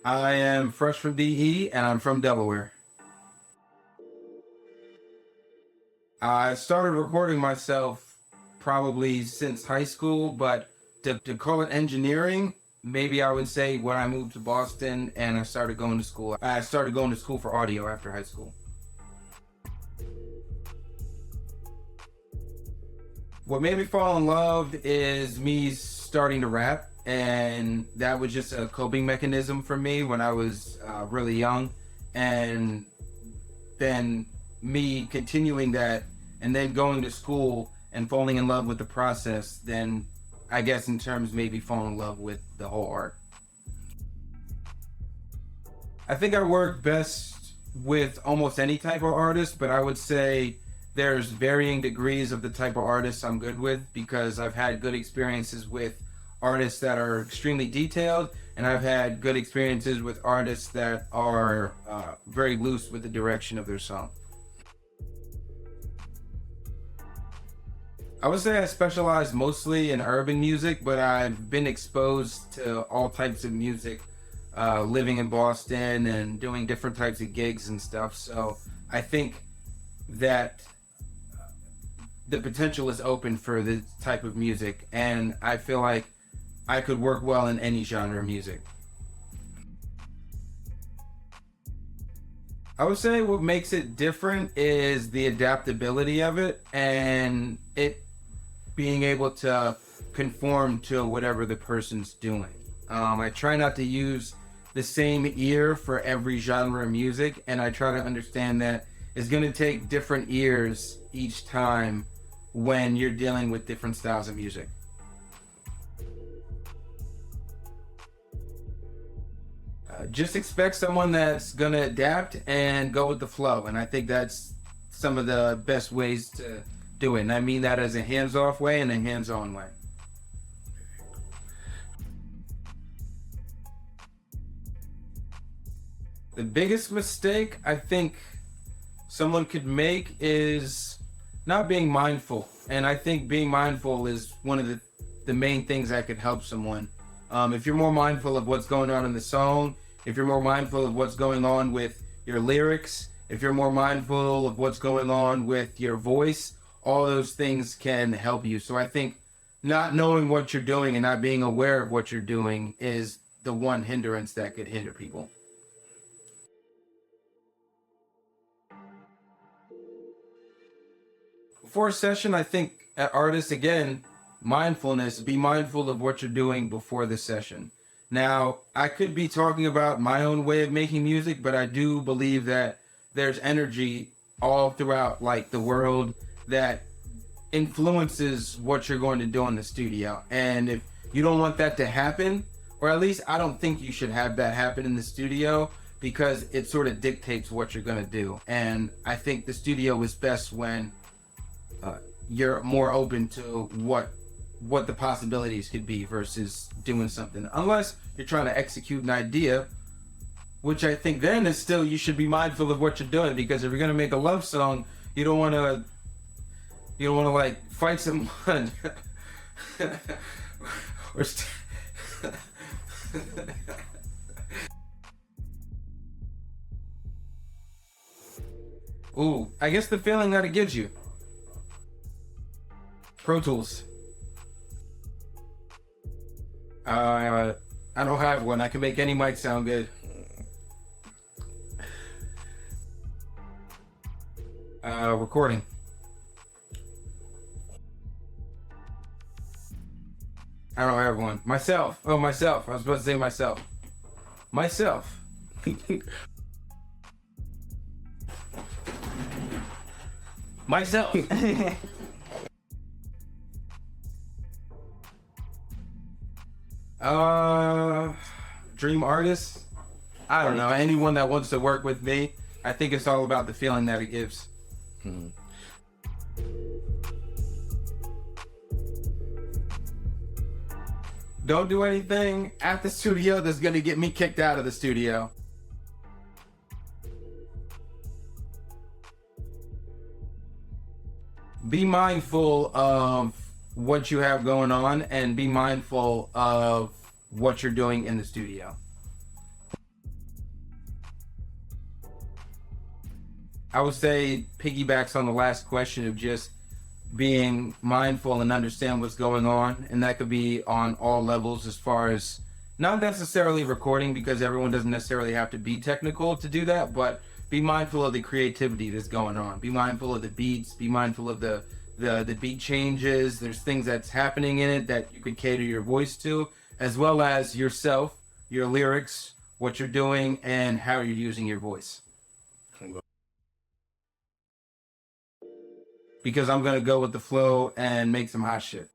I am fresh from DE and I'm from Delaware. I started recording myself probably since high school, but to call it engineering, maybe I would say when I moved to Boston and I started going to school. I started going to school for audio after high school. What made me fall in love is me starting to rap, and that was just a coping mechanism for me when I was really young, and then me continuing that and then going to school and falling in love with the process, then I guess in terms maybe falling in love with the whole art. I think I work best with almost any type of artist, but I would say there's varying degrees of the type of artists I'm good with, because I've had good experiences with artists that are extremely detailed, and I've had good experiences with artists that are very loose with the direction of their song. I would say I specialize mostly in urban music, but I've been exposed to all types of music living in Boston and doing different types of gigs and stuff. So I think that the potential is open for this type of music, and I feel like I could work well in any genre of music. I would say what makes it different is the adaptability of it and it being able to conform to whatever the person's doing. I try not to use the same ear for every genre of music, and I try to understand that it's going to take different ears each time when you're dealing with different styles of music. Just expect someone that's going to adapt and go with the flow, and I think that's some of the best ways to do it, and I mean that as a hands-off way and a hands-on way. The biggest mistake I think someone could make is not being mindful, and I think being mindful is one of the main things that could help someone. If you're more mindful of what's going on in the song, if you're more mindful of what's going on with your lyrics, if you're more mindful of what's going on with your voice, all those things can help you. So I think not knowing what you're doing and not being aware of what you're doing is the one hindrance that could hinder people. Before a session, I think artists, again, mindfulness, be mindful of what you're doing before the session. Now, I could be talking about my own way of making music, but I do believe that there's energy all throughout like the world that influences what you're going to do in the studio. And if you don't want that to happen, or at least I don't think you should have that happen in the studio, because it sort of dictates what you're going to do. And I think the studio is best when you're more open to what the possibilities could be versus doing something, unless you're trying to execute an idea, which I think then is still, you should be mindful of what you're doing, because if you're going to make a love song, you don't want to like fight someone or ooh, I guess the feeling that it gives you. Pro Tools. I don't have one. I can make any mic sound good. Recording. I don't have one. Myself. Oh, myself. I was supposed to say myself. Myself. Myself. Dream artist? I don't know. Anyone that wants to work with me, I think it's all about the feeling that it gives. Don't do anything at the studio that's going to get me kicked out of the studio. Be mindful of what you have going on and be mindful of what you're doing in the studio. I would say piggybacks on the last question of just being mindful and understand what's going on, and that could be on all levels, as far as not necessarily recording, because everyone doesn't necessarily have to be technical to do that, but be mindful of the creativity that's going on. Be mindful of the beats. Be mindful of the beat changes. There's things that's happening in it that you could cater your voice to, as well as yourself, your lyrics, what you're doing, and how you're using your voice. Because I'm gonna go with the flow and make some hot shit.